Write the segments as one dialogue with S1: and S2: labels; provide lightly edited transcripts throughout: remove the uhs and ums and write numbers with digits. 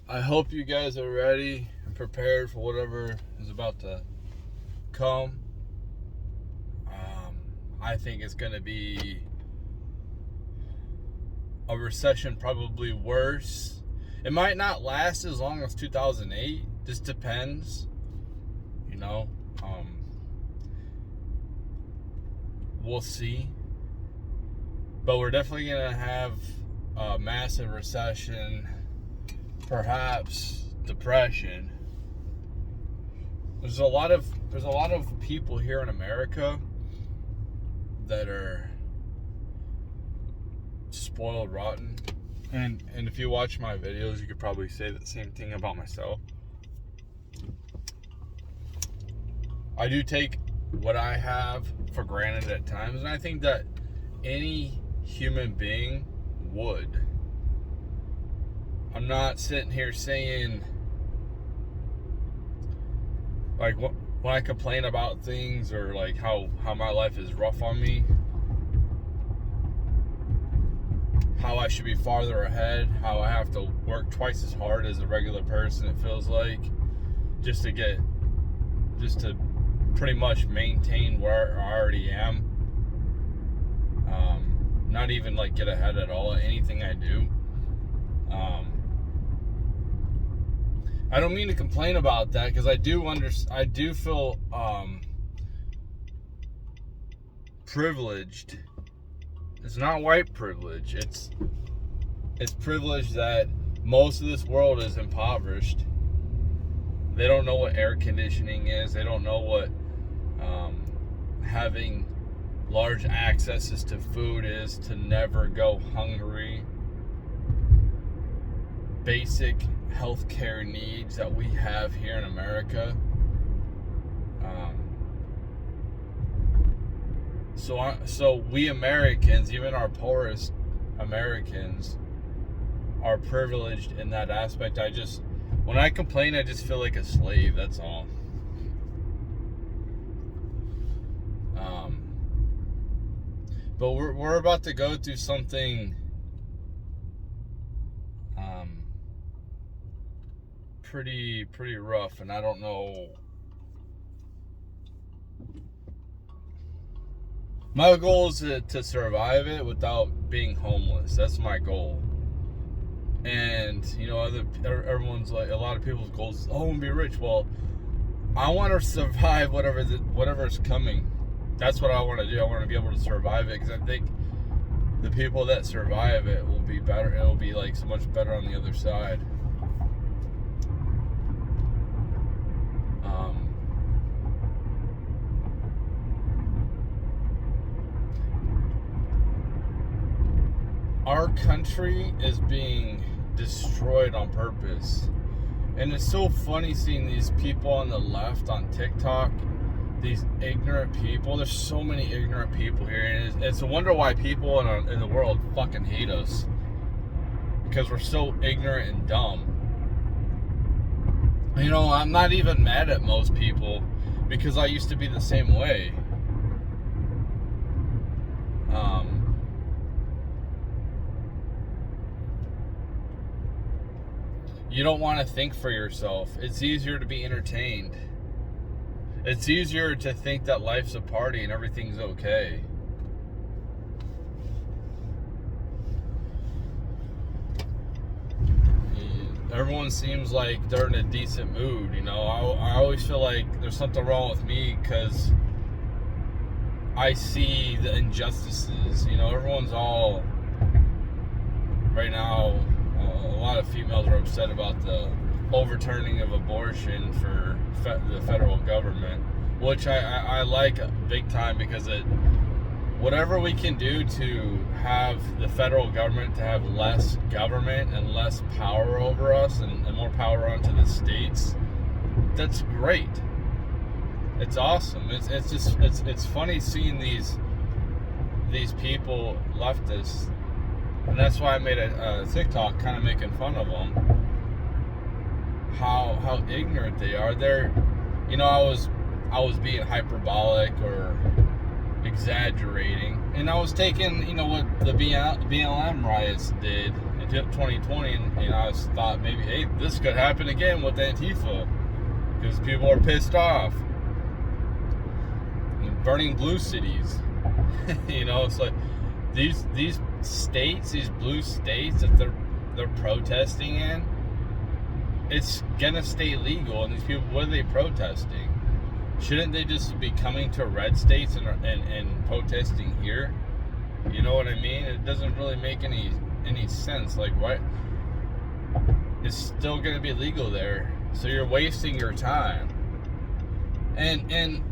S1: I hope you guys are ready and prepared for whatever is about to come. I think it's going to be a recession, probably worse. It might not last as long as 2008. Just depends, you know. We'll see. But we're definitely going to have a massive recession, perhaps depression. There's a lot of people here in America that are spoiled rotten. And if you watch my videos, you could probably say the same thing about myself. I do take what I have for granted at times, and I think that any human being would. I'm not sitting here saying, like, when I complain about things or like how my life is rough on me, how I should be farther ahead, how I have to work twice as hard as a regular person, it feels like, just to pretty much maintain where I already am. Not even like get ahead at all at anything I do. I don't mean to complain about that, because I do feel privileged. It's not white privilege. It's privilege that most of this world is impoverished. They don't know what air conditioning is. They don't know what having large accesses to food is, to never go hungry. Basic healthcare needs that we have here in America. So we Americans, even our poorest Americans, are privileged in that aspect. When I complain, I just feel like a slave. That's all. But we're about to go through something pretty rough, and I don't know. My goal is to survive it without being homeless. That's my goal. And everyone's like, a lot of people's goals is, I want to be rich. Well, I want to survive whatever's coming. That's what I want to do. I want to be able to survive it, because I think the people that survive it will be better. It will be like so much better on the other side. Our country is being destroyed on purpose. And it's so funny seeing these people on the left on TikTok, these ignorant people. There's so many ignorant people here, and it's a wonder why people in the world fucking hate us, because we're so ignorant and dumb. I'm not even mad at most people, because I used to be the same way. You don't want to think for yourself. It's easier to be entertained. It's easier to think that life's a party and everything's okay. Everyone seems like they're in a decent mood. I always feel like there's something wrong with me, because I see the injustices. Everyone's all, right now, a lot of females are upset about the overturning of abortion for the federal government, which I like big time, because whatever we can do to have the federal government to have less government and less power over us, and more power onto the states, that's great. It's awesome. It's funny seeing these people, leftists. And that's why I made a TikTok kind of making fun of them. How ignorant they are. I was being hyperbolic or exaggerating, and I was taking what the BLM riots did 2020, and I thought maybe, hey, this could happen again with Antifa because people are pissed off. Burning blue cities. It's like these states, these blue states that they're protesting in, it's gonna stay legal. And these people, what are they protesting? Shouldn't they just be coming to red states and protesting here? You know what I mean? It doesn't really make any sense. Like, what? It's still gonna be legal there, so you're wasting your time. And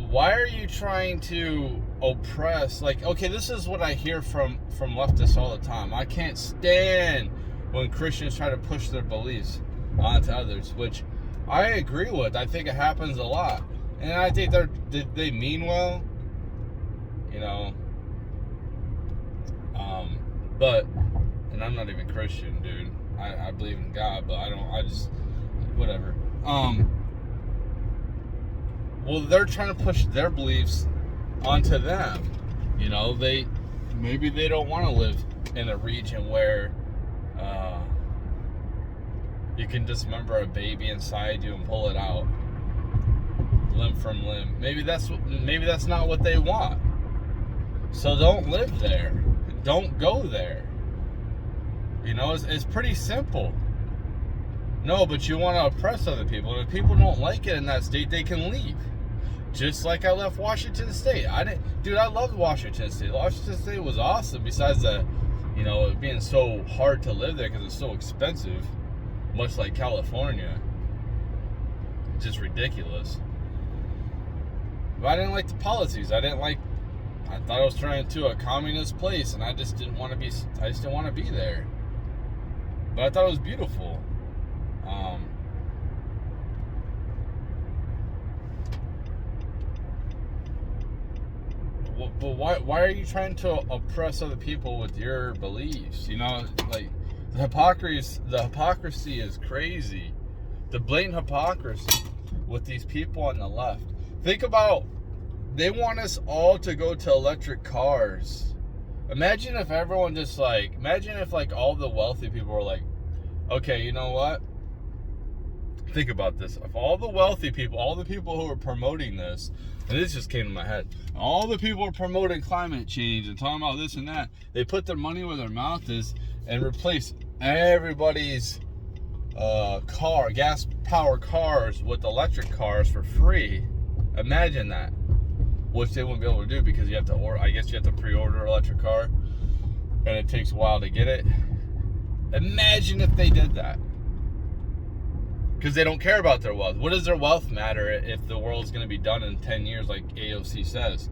S1: why are you trying to oppress? Like, okay, this is what I hear from leftists all the time. I can't stand when Christians try to push their beliefs onto others, which I agree with. I think it happens a lot, and I think they mean well, but, and I'm not even Christian, dude. I believe in God, but whatever. Well, they're trying to push their beliefs onto them. Maybe they don't want to live in a region where you can dismember a baby inside you and pull it out limb from limb. Maybe that's not what they want. So don't live there. Don't go there. It's pretty simple. No, but you want to oppress other people. And if people don't like it in that state, they can leave. Just like I left Washington State. I loved Washington State. Washington State was awesome, besides it being so hard to live there because it's so expensive, much like California. It's just ridiculous. But I didn't like the policies. I thought I was turning into a communist place, and I just didn't want to be there. But I thought it was beautiful. But why are you trying to oppress other people with your beliefs? Like, the hypocrisy is crazy. The blatant hypocrisy with these people on the left. Think about, they want us all to go to electric cars. Imagine if everyone imagine if all the wealthy people were like, okay, you know what? Think about this. If all the wealthy people, all the people who are promoting this, and this just came to my head, all the people are promoting climate change and talking about this and that, they put their money where their mouth is and replace everybody's gas-powered cars with electric cars for free. Imagine that. Which they wouldn't be able to do because you have to pre-order an electric car, and it takes a while to get it. Imagine if they did that. Because they don't care about their wealth. What does their wealth matter if the world's going to be done in 10 years like AOC says?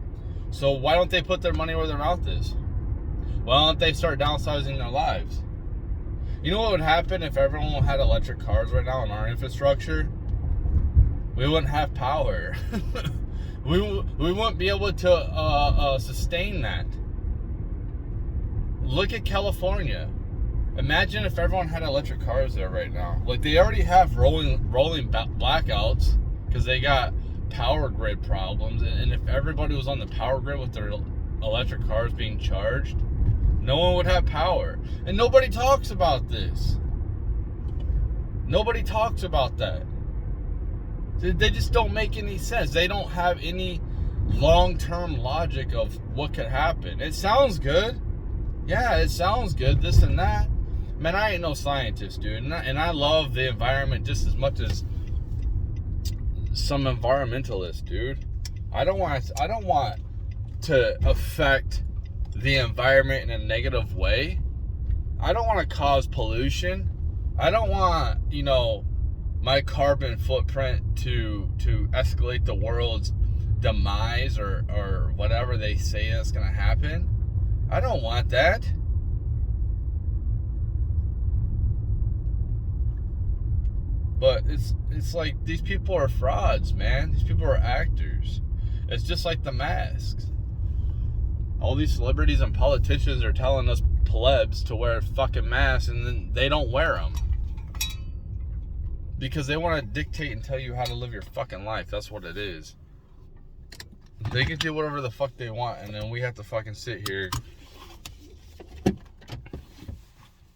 S1: So why don't they put their money where their mouth is? Why don't they start downsizing their lives? You know what would happen if everyone had electric cars right now in our infrastructure? We wouldn't have power. we wouldn't be able to sustain that. Look at California. Imagine if everyone had electric cars there right now. Like, they already have rolling blackouts because they got power grid problems. And if everybody was on the power grid with their electric cars being charged, no one would have power. And nobody talks about this. Nobody talks about that. They just don't make any sense. They don't have any long-term logic of what could happen. It sounds good. Yeah, it sounds good, this and that. Man, I ain't no scientist, dude. And I love the environment just as much as some environmentalists, dude. I don't want to affect the environment in a negative way. I don't want to cause pollution. I don't want, my carbon footprint to escalate the world's demise or whatever they say is going to happen. I don't want that. But it's like these people are frauds, man. These people are actors. It's just like the masks. All these celebrities and politicians are telling us plebs to wear fucking masks, and then they don't wear them. Because they want to dictate and tell you how to live your fucking life. That's what it is. They can do whatever the fuck they want, and then we have to fucking sit here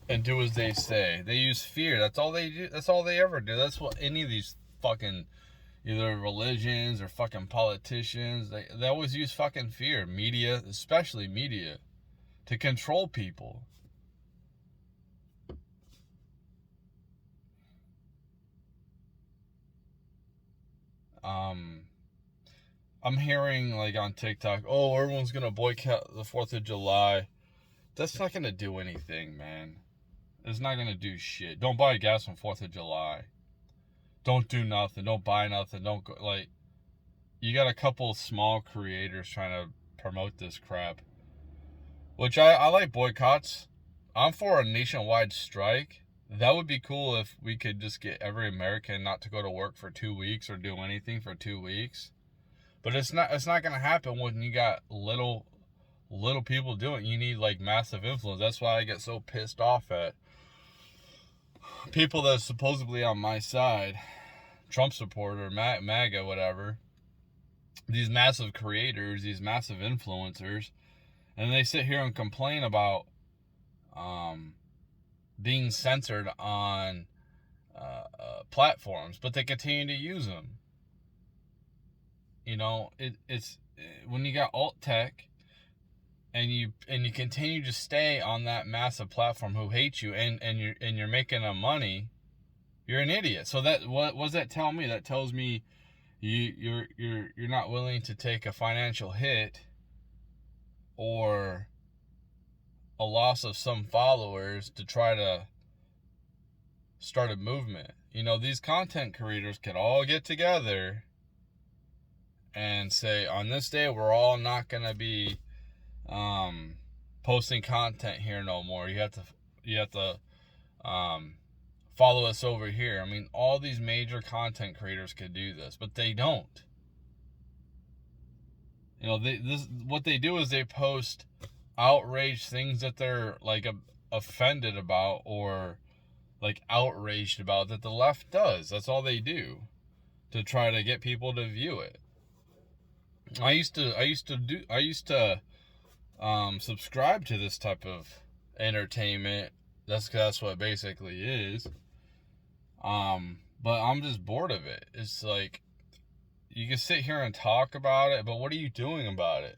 S1: and do as they say. They use fear. That's all they do. That's all they ever do. That's what any of these fucking either religions or fucking politicians, they always use fucking fear. Media, especially media, to control people. I'm hearing like on TikTok, oh, everyone's gonna boycott the 4th of July. That's not gonna do anything, man. It's not gonna do shit. Don't buy gas on 4th of July. Don't do nothing. Don't buy nothing. Don't go, like, you got a couple small creators trying to promote this crap. Which I like boycotts. I'm for a nationwide strike. That would be cool if we could just get every American not to go to work for 2 weeks or do anything for 2 weeks. But it's not gonna happen when you got little people doing it. You need like massive influence. That's why I get so pissed off at people that's supposedly on my side, Trump supporter, MAGA, whatever. These massive creators, these massive influencers, and they sit here and complain about being censored on platforms, but they continue to use them. You know, it's when you got alt tech and you continue to stay on that massive platform who hate you and you're making them money, you're an idiot. So that what does that tell me? That tells me you're not willing to take a financial hit or a loss of some followers to try to start a movement. You know, these content creators could all get together and say, on this day, we're all not going to be posting content here no more. You have to follow us over here. I mean, all these major content creators could do this, but they don't. You know, what they do is they post outraged things that they're like offended about or like outraged about that the left does. That's all they do to try to get people to view it. I used to subscribe to this type of entertainment. That's what it basically is. But I'm just bored of it. It's like you can sit here and talk about it, but what are you doing about it?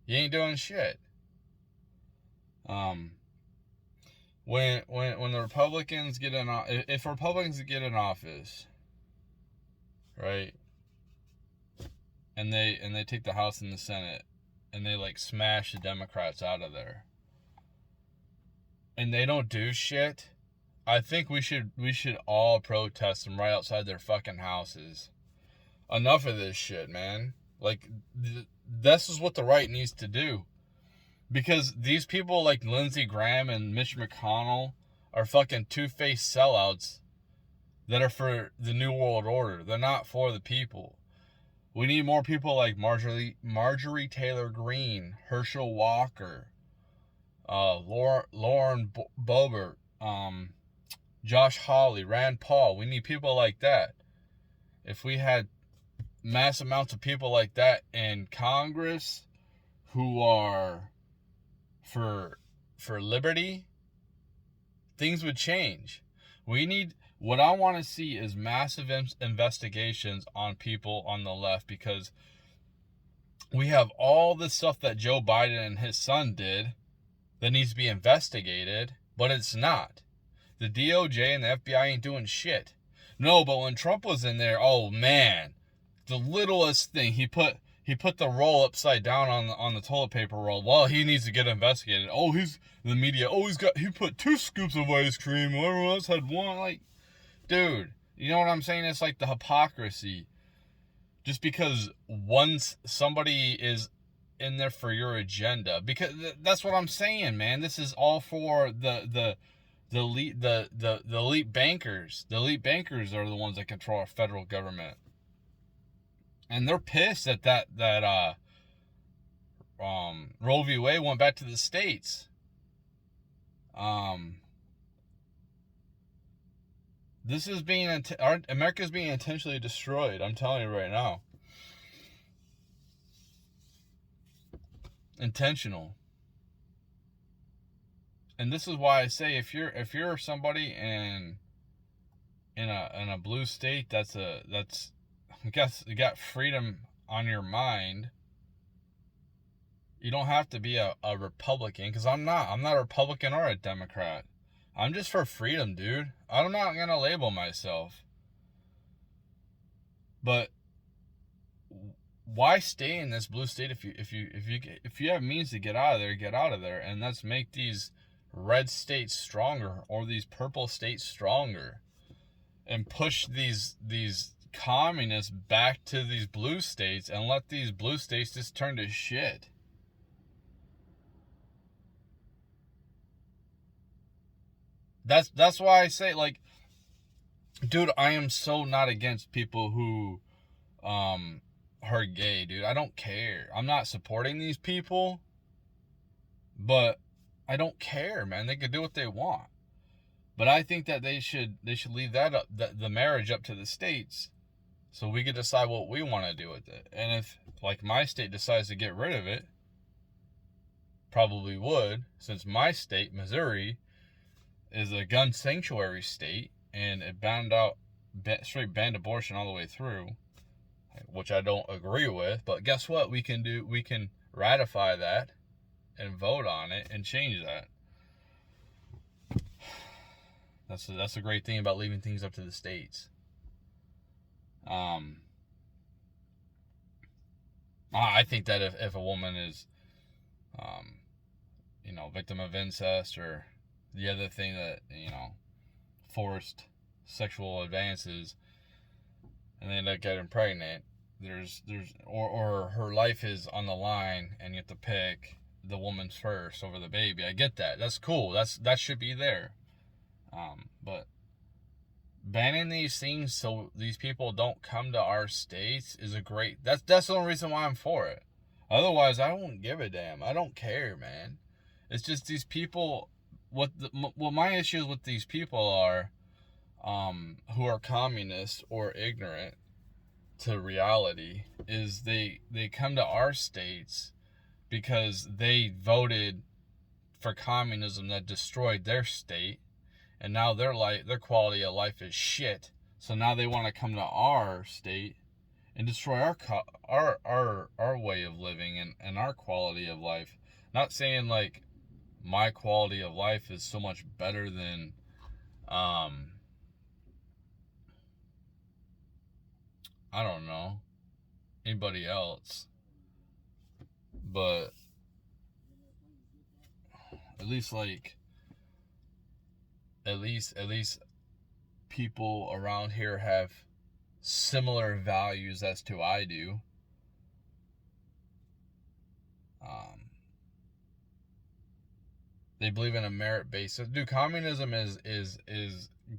S1: You ain't doing shit. When the Republicans get in, if Republicans get in office, right, and they take the House and the Senate, and they like smash the Democrats out of there, and they don't do shit, I think we should all protest them right outside their fucking houses. Enough of this shit, man. Like, this is what the right needs to do. Because these people like Lindsey Graham and Mitch McConnell are fucking two-faced sellouts that are for the New World Order. They're not for the people. We need more people like Marjorie Taylor Greene, Herschel Walker, Lauren Boebert, Josh Hawley, Rand Paul. We need people like that. If we had mass amounts of people like that in Congress who are for liberty, things would change. What I want to see is massive investigations on people on the left, because we have all this stuff that Joe Biden and his son did that needs to be investigated, but it's not. The DOJ and the FBI ain't doing shit. No, but when Trump was in there, oh man, the littlest thing, he put the roll upside down on the toilet paper roll. Well, he needs to get investigated. Oh, the media. Oh, he put 2 scoops of ice cream. Everyone else had 1. Like, dude, you know what I'm saying? It's like the hypocrisy. Just because once somebody is in there for your agenda, because that's what I'm saying, man. This is all for the elite bankers. The elite bankers are the ones that control our federal government. And they're pissed that Roe v. Wade went back to the states. This is America's being intentionally destroyed. I'm telling you right now. Intentional. And this is why I say if you're somebody in a blue state that's I guess you got freedom on your mind. You don't have to be a Republican, because I'm not a Republican or a Democrat. I'm just for freedom, dude. I'm not gonna label myself. But why stay in this blue state if you have means to get out of there, get out of there, and let's make these red states stronger or these purple states stronger, and push these communists back to these blue states and let these blue states just turn to shit. That's why I say, like, dude, I am so not against people who are gay, dude. I don't care. I'm not supporting these people, but I don't care, man. They can do what they want. But I think that they should leave that up, the marriage up to the states, so we can decide what we want to do with it. And if, like, my state decides to get rid of it, probably would, since my state, Missouri, is a gun sanctuary state, and it straight banned abortion all the way through, which I don't agree with. But guess what? We can ratify that and vote on it and change that. That's a great thing about leaving things up to the states. I think that if a woman is, victim of incest or the other thing that, forced sexual advances, and they end up getting pregnant, or her life is on the line and you have to pick the woman's first over the baby. I get that. That's cool. That should be there. But banning these things so these people don't come to our states is that's the only reason why I'm for it. Otherwise, I won't give a damn. I don't care, man. It's just these people. What my issues with these people are, who are communists or ignorant to reality, is they come to our states because they voted for communism that destroyed their state, and now their quality of life is shit. So now they want to come to our state and destroy our way of living and our quality of life. Not saying like my quality of life is so much better than I don't know, anybody else, but at least people around here have similar values as to I do. They believe in a merit basis. Dude, communism is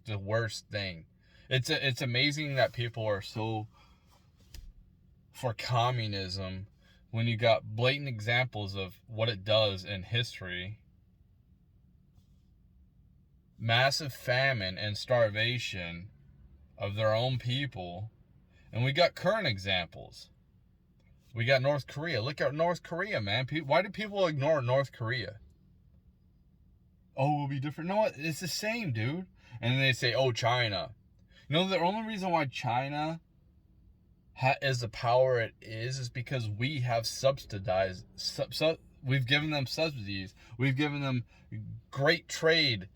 S1: the worst thing. It's amazing that people are so for communism when you got blatant examples of what it does in history. Massive famine and starvation of their own people. And we got current examples. We got North Korea. Look at North Korea, man. Why do people ignore North Korea? Oh, it'll be different. No, it's the same, dude. And then they say, oh, China. The only reason why China is the power it is because we have subsidized. We've given them subsidies. We've given them great trade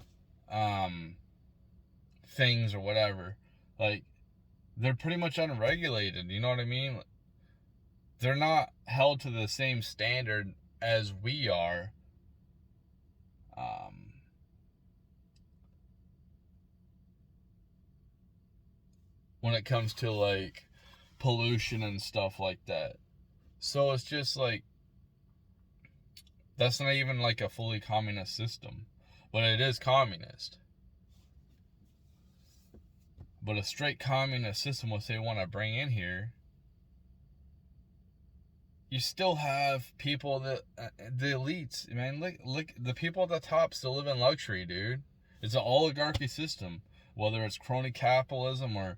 S1: things or whatever. Like, they're pretty much unregulated. You know what I mean? They're not held to the same standard as we are. When it comes to like pollution and stuff like that. So it's just like, that's not even like a fully communist system, but it is communist. But a straight communist system, what they want to bring in here, you still have people that the elites, man. Look, the people at the top still live in luxury, dude. It's an oligarchy system, whether it's crony capitalism or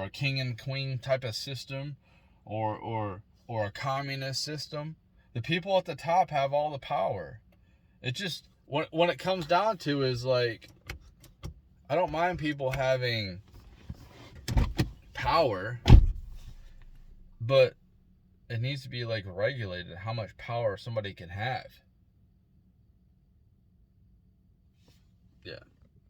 S1: a king and queen type of system, or a communist system. The people at the top have all the power. It just, when it comes down to is like, I don't mind people having power, but it needs to be like regulated how much power somebody can have. Yeah.